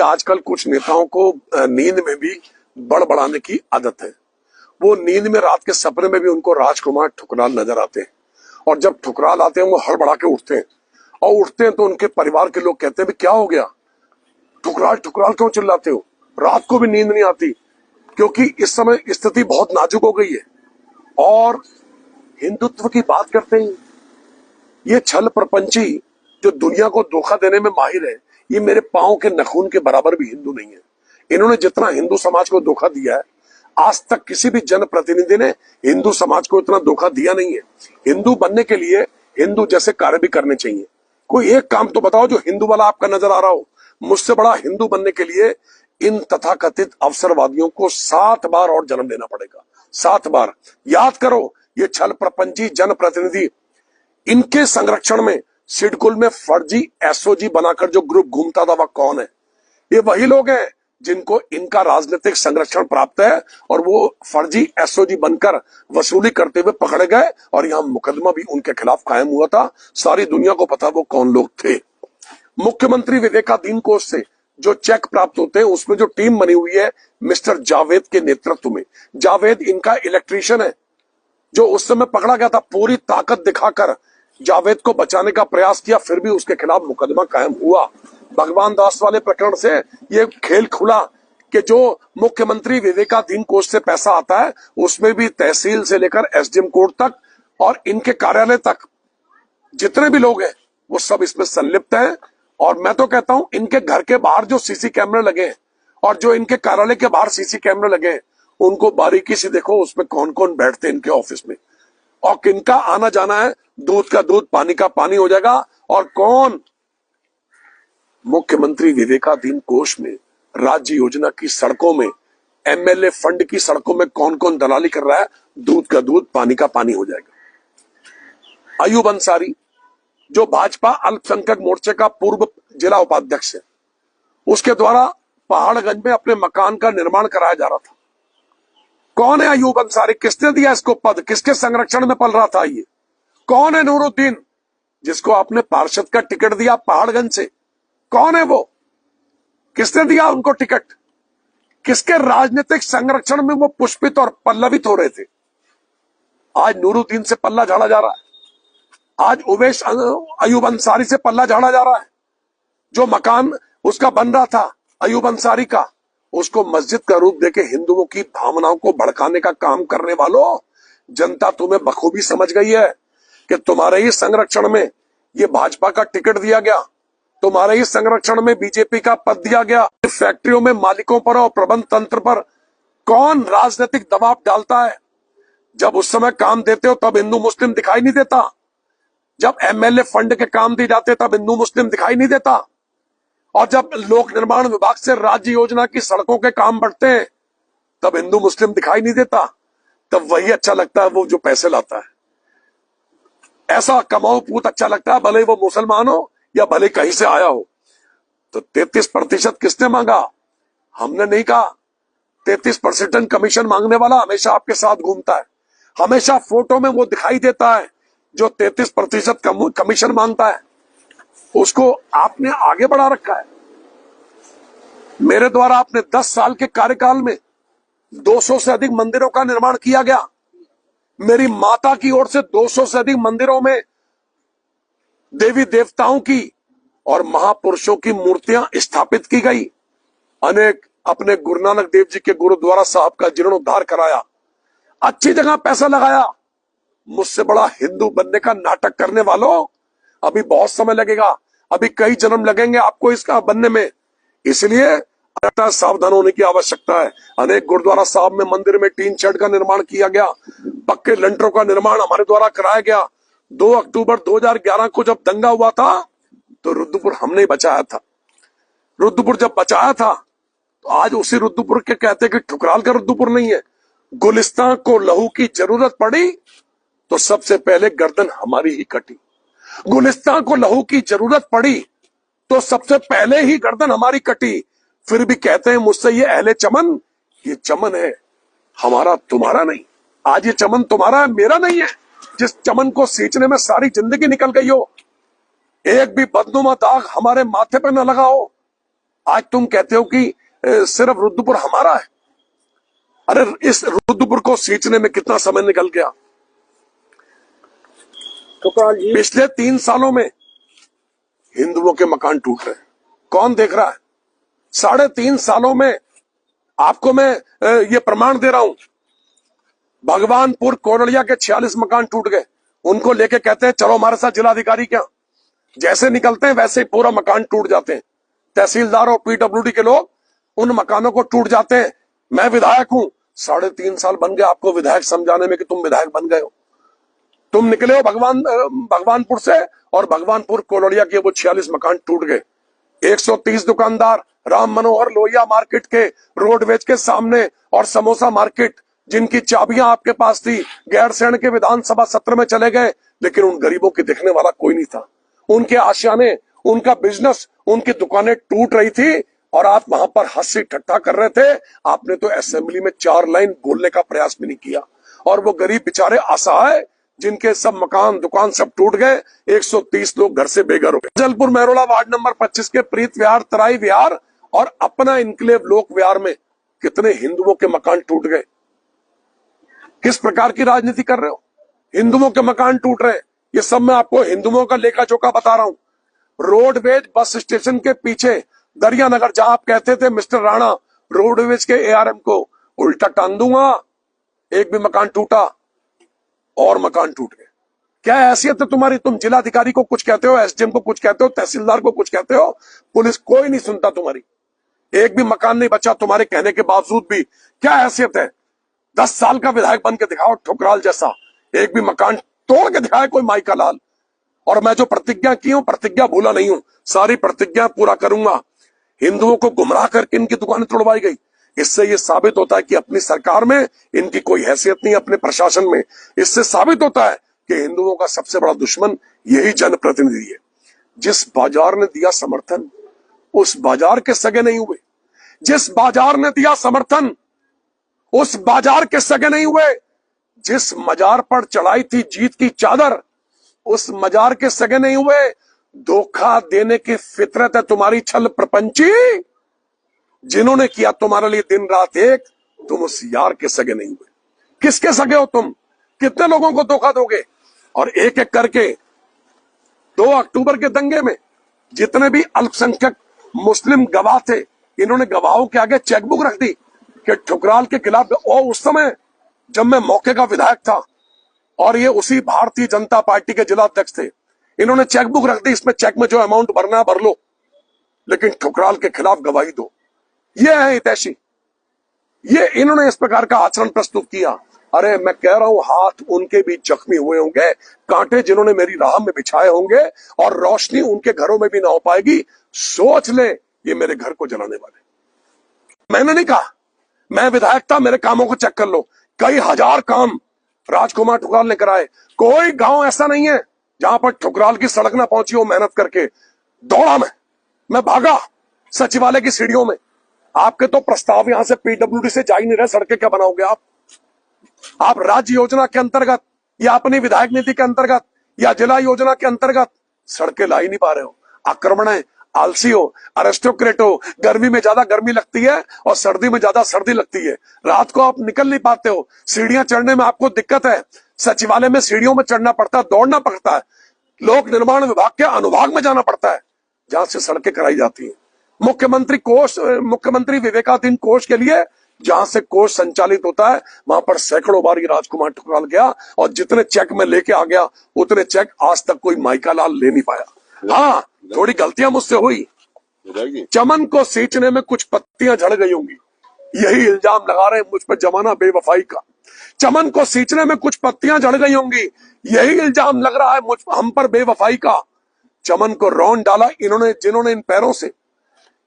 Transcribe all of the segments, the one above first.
आजकल कुछ नेताओं को नींद में भी बड़बड़ाने की आदत है। वो नींद में रात के सपने में भी उनको राजकुमार ठुकराल नजर आते हैं, और जब ठुकराल आते हैं वो हड़बड़ा के उठते हैं, और उठते हैं तो उनके परिवार के लोग कहते हैं भी क्या हो गया, ठुकराल ठुकराल क्यों चिल्लाते हो, रात को भी नींद नहीं आती। क्योंकि इस समय स्थिति बहुत नाजुक हो गई है और हिंदुत्व की बात करते हैं। ये छल प्रपंची जो दुनिया को धोखा देने में माहिर है, ये मेरे पांव के नखून के बराबर भी हिंदू नहीं है। इन्होंने जितना हिंदू समाज को धोखा दिया है, आज तक किसी भी जनप्रतिनिधि ने हिंदू समाज को इतना धोखा दिया नहीं है। हिंदू बनने के लिए हिंदू जैसे कार्य भी करने चाहिए। कोई एक काम तो बताओ जो हिंदू वाला आपका नजर आ रहा हो। मुझसे बड़ा हिंदू बनने के लिए इन तथाकथित अवसरवादियों को 7 बार और जन्म लेना पड़ेगा। 7 बार। याद करो, ये छल प्रपंची जनप्रतिनिधि, इनके संरक्षण में सिडकुल में फर्जी एसओजी बनाकर जो ग्रुप घूमता था वह कौन है? ये वही लोग हैं जिनको इनका राजनीतिक संरक्षण प्राप्त है, और वो फर्जी एसओजी बनकर वसूली करते हुए पकड़े गए, और यहाँ मुकदमा भी उनके खिलाफ कायम हुआ था। सारी दुनिया को पता वो कौन लोग थे। मुख्यमंत्री विवेकाधीन कोष से जो चेक प्राप्त होते हैं, उसमें जो टीम बनी हुई है मिस्टर जावेद के नेतृत्व में, जावेद इनका इलेक्ट्रीशियन है जो उस समय पकड़ा गया था। पूरी ताकत दिखाकर जावेद को बचाने का प्रयास किया, फिर भी उसके खिलाफ मुकदमा कायम हुआ। भगवान दास वाले प्रकरण से ये खेल खुला कि जो मुख्यमंत्री विवेकाधीन कोष से पैसा आता है, उसमें भी तहसील से लेकर एसडीएम कोर्ट तक और इनके कार्यालय तक जितने भी लोग हैं वो सब इसमें संलिप्त हैं। और मैं तो कहता हूं, इनके घर के बाहर जो सीसी कैमरे लगे हैं और जो इनके कार्यालय के बाहर सीसी कैमरे लगे हैं, उनको बारीकी से देखो, उसमें कौन कौन बैठते हैं इनके ऑफिस में, और किनका आना जाना है। दूध का दूध, पानी का पानी हो जाएगा। और कौन मुख्यमंत्री विवेकाधीन कोष में, राज्य योजना की सड़कों में, एमएलए फंड की सड़कों में कौन कौन दलाली कर रहा है, दूध का दूध, पानी का पानी हो जाएगा। अयूब अंसारी जो भाजपा अल्पसंख्यक मोर्चे का पूर्व जिला उपाध्यक्ष है, उसके द्वारा पहाड़गंज में अपने मकान का निर्माण कराया जा रहा था। कौन है अयूब अंसारी? किसने दिया इसको पद? किसके संरक्षण में पल रहा था ये? कौन है नूरुद्दीन जिसको आपने पार्षद का टिकट दिया पहाड़गंज से? कौन है वो? किसने दिया उनको टिकट? किसके राजनीतिक संरक्षण में वो पुष्पित और पल्लवित हो रहे थे? आज नूरुद्दीन से पल्ला झाड़ा जा रहा है। आज उवैस अयूब अंसारी से पल्ला झाड़ा जा रहा है। जो मकान उसका बन रहा था अयूब अंसारी का, उसको मस्जिद का रूप देके हिंदुओं की भावनाओं को भड़काने का काम करने वालों, जनता तुम्हें बखूबी समझ गई है कि तुम्हारे ही संरक्षण में ये भाजपा का टिकट दिया गया, तुम्हारे ही संरक्षण में बीजेपी का पद दिया गया। फैक्ट्रियों में मालिकों पर और प्रबंध तंत्र पर कौन राजनीतिक दबाव डालता है? जब उस समय काम देते हो तब हिंदू मुस्लिम दिखाई नहीं देता। जब एमएलए फंड के काम दिए जाते तब हिंदू मुस्लिम दिखाई नहीं देता। और जब लोक निर्माण विभाग से राज्य योजना की सड़कों के काम बढ़ते हैं तब हिंदू मुस्लिम दिखाई नहीं देता। तब वही अच्छा लगता है वो जो पैसे लाता है। ऐसा कमाऊ पूत अच्छा लगता है, भले वो मुसलमान हो या भले कहीं से आया हो। तो 33% किसने मांगा? हमने नहीं कहा। 33% कमीशन मांगने वाला हमेशा आपके साथ घूमता है। हमेशा फोटो में वो दिखाई देता है जो 33% कमीशन मांगता है, उसको आपने आगे बढ़ा रखा है। मेरे द्वारा आपने 10 साल के कार्यकाल में 200 से अधिक मंदिरों का निर्माण किया गया। मेरी माता की ओर से 200 से अधिक मंदिरों में देवी देवताओं की और महापुरुषों की मूर्तियां स्थापित की गई। अनेक अपने गुरु नानक देव जी के गुरुद्वारा साहब का जीर्णोद्धार कराया। अच्छी जगह पैसा लगाया। मुझसे बड़ा हिंदू बनने का नाटक करने वालों, अभी बहुत समय लगेगा, अभी कई जन्म लगेंगे आपको इसका बनने में। इसलिए सावधान होने की आवश्यकता है। अनेक गुरुद्वारा साहब में मंदिर में टीन शेड का निर्माण किया गया, पक्के लंटरों का निर्माण हमारे द्वारा कराया गया। 2 अक्टूबर 2011 को जब दंगा हुआ था तो रुद्रपुर हमने बचाया था। रुद्रपुर जब बचाया था तो आज उसी रुद्रपुर के कहते कि ठुकराल का रुद्रपुर नहीं है। गुलिस्तान को लहू की जरूरत पड़ी तो सबसे पहले गर्दन हमारी ही कटी। गुलिस्तान को लहू की जरूरत पड़ी तो सबसे पहले ही गर्दन हमारी कटी। फिर भी कहते हैं मुझसे ये अहले चमन, ये चमन है हमारा, तुम्हारा नहीं। आज ये चमन तुम्हारा है, मेरा नहीं है। जिस चमन को सींचने में सारी जिंदगी निकल गई हो, एक भी बदनुमा दाग हमारे माथे पे न लगाओ। आज तुम कहते हो कि सिर्फ रुद्रपुर हमारा है। अरे इस रुद्रपुर को सींचने में कितना समय निकल गया। पिछले 3 सालों में हिंदुओं के मकान टूट रहे हैं, कौन देख रहा है? 3.5 सालों में आपको मैं ये प्रमाण दे रहा हूं, भगवानपुर कोरड़िया के 46 मकान टूट गए। उनको लेके कहते हैं चलो हमारे साथ जिलाधिकारी, क्या जैसे निकलते हैं वैसे ही पूरा मकान टूट जाते हैं। तहसीलदार और पीडब्ल्यूडी के लोग उन मकानों को टूट जाते हैं। मैं विधायक हूं, 3.5 साल बन गए आपको विधायक समझाने में कि तुम विधायक बन गए हो। तुम निकले हो भगवानपुर से, और भगवानपुर कोलड़िया के वो 46 मकान टूट गए। 130 दुकानदार राम मनोहर लोहिया मार्केट के रोडवेज के सामने और समोसा मार्केट, जिनकी चाबियां आपके पास थी, गैरसैंण के विधानसभा सत्र में चले गए, लेकिन उन गरीबों की देखने वाला कोई नहीं था। उनके आशियाने, उनका बिजनेस, उनकी दुकानें टूट रही थी और आप वहां पर हंसी ठट्ठा कर रहे थे। आपने तो असेंबली में 4 लाइन बोलने का प्रयास भी नहीं किया। और वो गरीब बेचारे असहाय, जिनके सब मकान दुकान सब टूट गए, 130 लोग घर से बेघर हो गए। जलपुर मेरोला वार्ड नंबर 25 के प्रीत विहार, तराई विहार और अपना इनक्लेव लोक विहार में कितने हिंदुओं के मकान टूट गए। किस प्रकार की राजनीति कर रहे हो? हिंदुओं के मकान टूट रहे हैं, ये सब मैं आपको हिंदुओं का लेखा जोखा बता रहा हूं। रोडवेज बस स्टेशन के पीछे दरियानगर, जहां आप कहते थे मिस्टर राणा रोडवेज के एआरएम को उल्टा टांग दूंगा, एक भी मकान टूटा और मकान टूट गए। क्या हैसियत है तुम्हारी? तुम जिलाधिकारी को कुछ कहते हो, एसडीएम को कुछ कहते हो, तहसीलदार को कुछ कहते हो, पुलिस कोई नहीं सुनता तुम्हारी। एक भी मकान नहीं बचा तुम्हारे कहने के बावजूद भी। क्या हैसियत है? 10 साल का विधायक बन के दिखाओ ठुकराल जैसा, एक भी मकान तोड़ के दिखाए कोई माई का लाल। और मैं जो प्रतिज्ञा की हूं, प्रतिज्ञा भूला नहीं हूं, सारी प्रतिज्ञा पूरा करूंगा। हिंदुओं को गुमराह करके इनकी दुकानें तोड़वाई गई। इससे ये साबित होता है कि अपनी सरकार में इनकी कोई हैसियत नहीं, अपने प्रशासन में। इससे साबित होता है कि हिंदुओं का सबसे बड़ा दुश्मन यही जनप्रतिनिधि है। जिस बाजार ने दिया समर्थन, उस बाजार के सगे नहीं हुए। जिस बाजार ने दिया समर्थन, उस बाजार के सगे नहीं हुए। जिस मजार पर चढ़ाई थी जीत की चादर, उस मजार के सगे नहीं हुए। धोखा देने की फितरत है तुम्हारी, छल प्रपंची। जिन्होंने किया तुम्हारे लिए दिन रात एक, तुम उस यार के सगे नहीं हुए। किसके सगे हो तुम? कितने लोगों को धोखा दोगे? और एक एक करके 2 अक्टूबर के दंगे में जितने भी अल्पसंख्यक मुस्लिम गवाह थे, इन्होंने गवाहों के आगे चेकबुक रख दी कि ठुकराल के खिलाफ। और उस समय जब मैं मौके का विधायक था और ये उसी भारतीय जनता पार्टी के जिला अध्यक्ष थे, इन्होंने चेकबुक रख दी, इसमें चेक में जो अमाउंट भरना भर लो, लेकिन ठुकराल के खिलाफ गवाही दो। ये है हितैषी। ये इन्होंने इस प्रकार का आचरण प्रस्तुत किया। अरे मैं कह रहा हूं, हाथ उनके भी जख्मी हुए होंगे, कांटे जिन्होंने मेरी राह में बिछाए होंगे, और रोशनी उनके घरों में भी ना हो पाएगी। सोच ले, ये मेरे घर को जलाने वाले। मैंने नहीं कहा, मैं विधायक था, मेरे कामों को चेक कर लो। कई हजार काम राजकुमार ठुकराल ने कराए। कोई गांव ऐसा नहीं है जहां पर ठुकराल की सड़क ना पहुंची हो। मेहनत करके दौड़ा मैं भागा सचिवालय की सीढ़ियों में। आपके तो प्रस्ताव यहां से पीडब्ल्यूडी से जा ही नहीं रहे, सड़कें क्या बनाओगे आप राज्य योजना के अंतर्गत या अपनी विधायक नीति के अंतर्गत या जिला योजना के अंतर्गत सड़कें ला ही नहीं पा रहे हो। आक्रमण है, आलसी हो, अरिस्टोक्रेट हो। गर्मी में ज्यादा गर्मी लगती है और सर्दी में ज्यादा सर्दी लगती है। रात को आप निकल नहीं पाते हो, सीढ़ियां चढ़ने में आपको दिक्कत है। सचिवालय में सीढ़ियों में चढ़ना पड़ता है, दौड़ना पड़ता है। लोक निर्माण विभाग के अनुभाग में जाना पड़ता है, जहां से सड़कें कराई जाती है। मुख्यमंत्री विवेकाधीन कोष के लिए जहां से कोष संचालित होता है, वहां पर सैकड़ों बार राजकुमार ठुकराल गया, और जितने चेक में लेके आ गया उतने चेक आज तक कोई माइका लाल ले नहीं पाया। हाँ, थोड़ी गलतियां मुझसे हुई। चमन को सींचने में कुछ पत्तियां झड़ गई होंगी, यही इल्जाम लगा रहे हैं मुझ पर जमाना बेवफाई का। चमन को सींचने में कुछ पत्तियां झड़ गई होंगी, यही इल्जाम लग रहा है हम पर बेवफाई का। चमन को रौंद डाला जिन्होंने इन पैरों से,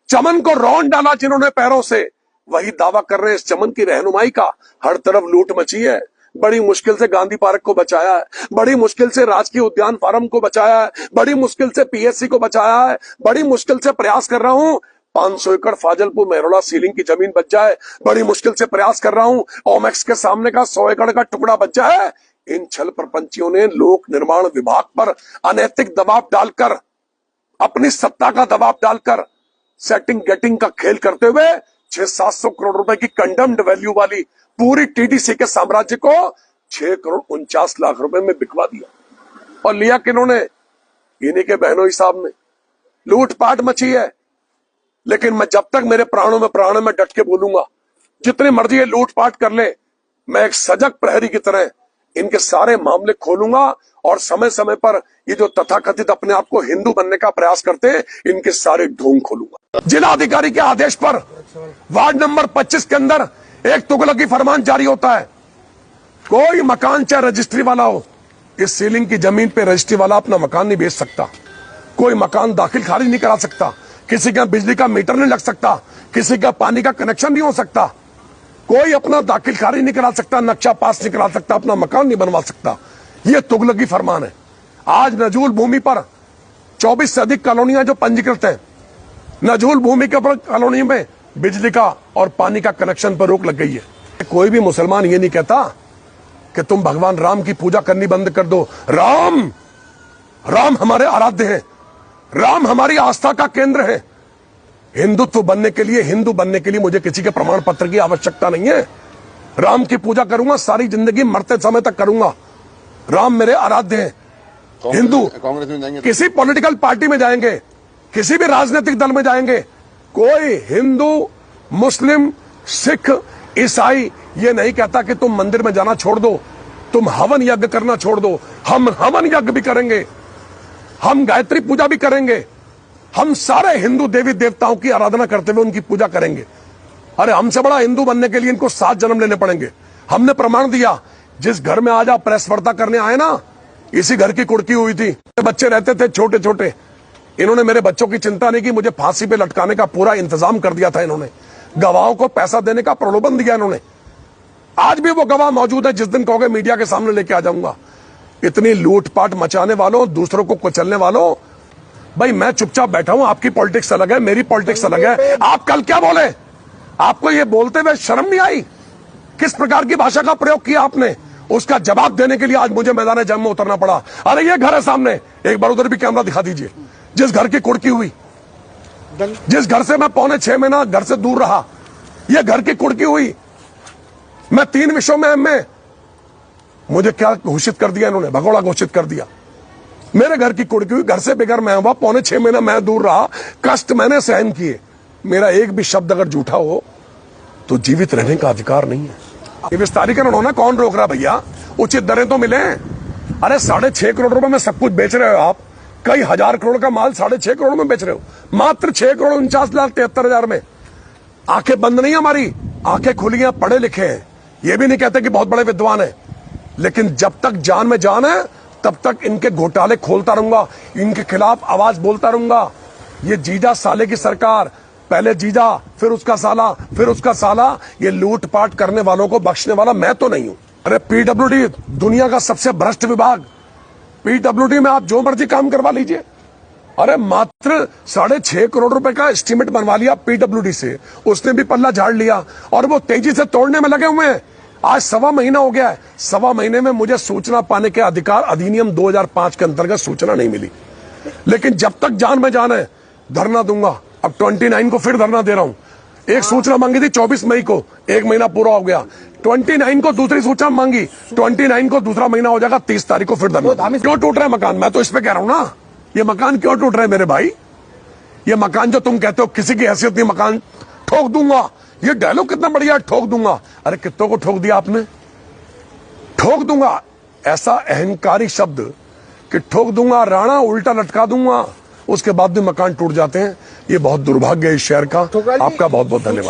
चमन को रौंद डाला जिन्होंने पैरों से, वही दावा कर रहे हैं इस चमन की रहनुमाई का। हर तरफ लूट मची है। बड़ी मुश्किल से गांधी पार्क को बचाया है, बड़ी मुश्किल से राजकीय उद्यान फार्म को बचाया है, बड़ी मुश्किल से पीएससी को बचाया है, बड़ी मुश्किल से प्रयास कर रहा हूं 500 एकड़ फाजलपुर मेरोला सीलिंग की जमीन बच जाए। बड़ी मुश्किल से प्रयास कर रहा हूं ओमेक्स के सामने का 100 एकड़ का टुकड़ा बच जाए। इन छल प्रपंचियों ने लोक निर्माण विभाग पर अनैतिक दबाव डालकर, अपनी सत्ता का दबाव डालकर सेटिंग गेटिंग का खेल करते हुए 600-700 करोड़ रुपए की कंडम्ड वैल्यू वाली पूरी टीडीसी के साम्राज्य को 6 करोड़ 49 लाख रुपए में बिकवा दिया। और लिया किन्होंने? इन्हीं के बहनोई साहब ने। लूटपाट मची है, लेकिन मैं जब तक मेरे प्राणों में प्राण में डट के बोलूंगा, जितनी मर्जी ये लूटपाट कर ले, मैं एक सजग प्रहरी की तरह इनके सारे मामले खोलूंगा और समय समय पर ये जो तथाकथित अपने आप को हिंदू बनने का प्रयास करते हैं, इनके सारे ढोंग खोलूंगा। जिला अधिकारी के आदेश पर वार्ड नंबर 25 के अंदर एक तुगलकी फरमान जारी होता है। कोई मकान चाहे रजिस्ट्री वाला हो, इस सीलिंग की जमीन पे रजिस्ट्री वाला अपना मकान नहीं बेच सकता, कोई मकान दाखिल खारिज नहीं करा सकता, किसी का बिजली का मीटर नहीं लग सकता, किसी का पानी का कनेक्शन नहीं हो सकता, कोई अपना दाखिल खारिज नहीं करा सकता, नक्शा पास नहीं करा सकता, अपना मकान नहीं बनवा सकता। यह तुगलकी फरमान है। आज नजूल भूमि पर 24 से अधिक कॉलोनियां जो पंजीकृत हैं, नजूल भूमि के ऊपर कॉलोनी में बिजली का और पानी का कनेक्शन पर रोक लग गई है। कोई भी मुसलमान ये नहीं कहता कि तुम भगवान राम की पूजा करनी बंद कर दो। राम हमारे आराध्य हैं, राम हमारी आस्था का केंद्र है। हिंदू बनने के लिए मुझे किसी के प्रमाण पत्र की आवश्यकता नहीं है। राम की पूजा करूंगा, सारी जिंदगी मरते समय तक करूंगा। राम मेरे आराध्य हैं। हिंदू कांग्रेस में जाएंगे, किसी पॉलिटिकल पार्टी में जाएंगे, किसी भी राजनीतिक दल में जाएंगे, कोई हिंदू, मुस्लिम, सिख, ईसाई ये नहीं कहता कि तुम मंदिर में जाना छोड़ दो, तुम हवन यज्ञ करना छोड़ दो। हम हवन यज्ञ भी करेंगे, हम गायत्री पूजा भी करेंगे, हम सारे हिंदू देवी देवताओं की आराधना करते हुए उनकी पूजा करेंगे। अरे हमसे बड़ा हिंदू बनने के लिए इनको 7 जन्म लेने पड़ेंगे। हमने प्रमाण दिया, जिस घर में आज आप प्रेस वार्ता करने आए ना, इसी घर की कुड़की हुई थी। बच्चे रहते थे छोटे छोटे, इन्होंने मेरे बच्चों की चिंता नहीं की, मुझे फांसी पे लटकाने का पूरा इंतजाम कर दिया था। इन्होंने गवाहों को पैसा देने का प्रलोभन दिया इन्होंने। आज भी वो गवाह मौजूद है, जिस दिन कहोगे मीडिया के सामने लेके आ जाऊंगा। इतनी लूटपाट मचाने वालों, दूसरों को कुचलने वालों, भाई मैं चुपचाप बैठा हूं, आपकी पॉलिटिक्स अलग है, मेरी पॉलिटिक्स अलग है। आप कल क्या बोले? आपको ये बोलते हुए शर्म नहीं आई? किस प्रकार की भाषा का प्रयोग किया आपने? उसका जवाब देने के लिए आज मुझे मैदान जंग में उतरना पड़ा। अरे ये घर है सामने, एक बार उधर भी कैमरा दिखा दीजिए। जिस घर की कुड़की हुई, जिस घर से मैं 5.25 महीना घर से दूर रहा, ये घर की कुड़की हुई। मैं 3 विषयों में एमए, मुझे क्या घोषित कर दिया इन्होंने? भगोड़ा घोषित कर दिया। मेरे घर की कुड़की हुई, घर से बेघर मैं हुआ, 5.25 महीना मैं दूर रहा, कष्ट मैंने सहन किए। मेरा एक भी शब्द अगर झूठा हो तो जीवित रहने का अधिकार नहीं है। ये विस्तारीकरण होना कौन रोक रहा भैया? उचित दरें तो मिले। अरे 6.5 करोड़ रुपए में सब कुछ बेच रहे हो आप। कई हजार करोड़ का माल 6.5 करोड़ में बेच रहे हो, मात्र 6 करोड़ 49,73,000 में। आंखें बंद नहीं हमारी, आंखें खुली हैं, पढ़े लिखे हैं। ये भी नहीं कहते कि बहुत बड़े विद्वान है, लेकिन जब तक जान में जान है तब तक इनके घोटाले खोलता रहूंगा, इनके खिलाफ आवाज बोलता रहूंगा। ये जीजा साले की सरकार, पहले जीजा फिर उसका साला फिर उसका साला, ये लूटपाट करने वालों को बख्शने वाला मैं तो नहीं हूं। अरे पीडब्ल्यूडी दुनिया का सबसे भ्रष्ट विभाग, पीडब्ल्यूडी में आप जो मर्जी काम करवा लीजिए। अरे मात्र 6.5 करोड़ रुपए का एस्टीमेट बनवा लिया पीडब्ल्यूडी से, उसने भी पल्ला झाड़ लिया और वो तेजी से तोड़ने में लगे हुए हैं। आज 1.25 महीना हो गया है, 1.25 महीने में मुझे सूचना पाने के अधिकार अधिनियम 2005 के अंतर्गत सूचना नहीं मिली। लेकिन जब तक जान में जान है धरना दूंगा। अब 29 को फिर धरना दे रहा हूं। एक सूचना मांगी थी 24 मई को, 1 महीना पूरा हो गया। 29 को दूसरी सूचना मांगी, 29 को दूसरा महीना हो जाएगा, 30 तारीख को फिर धरना। क्यों टूट रहा है मकान? मैं तो इस पे कह रहा हूं ना, ये मकान क्यों टूट रहे हैं मेरे भाई? ये मकान जो तुम कहते हो किसी की हैसियत नहीं, मकान ठोक दूंगा, ये डायलॉग कितना बढ़िया है, ठोक दूंगा। अरे कितनों को ठोक दिया आपने? ठोक दूंगा, ऐसा अहंकारी शब्द कि ठोक दूंगा, राणा उल्टा लटका दूंगा, उसके बाद भी मकान टूट जाते हैं। ये बहुत दुर्भाग्य है इस शहर का। आपका बहुत बहुत धन्यवाद।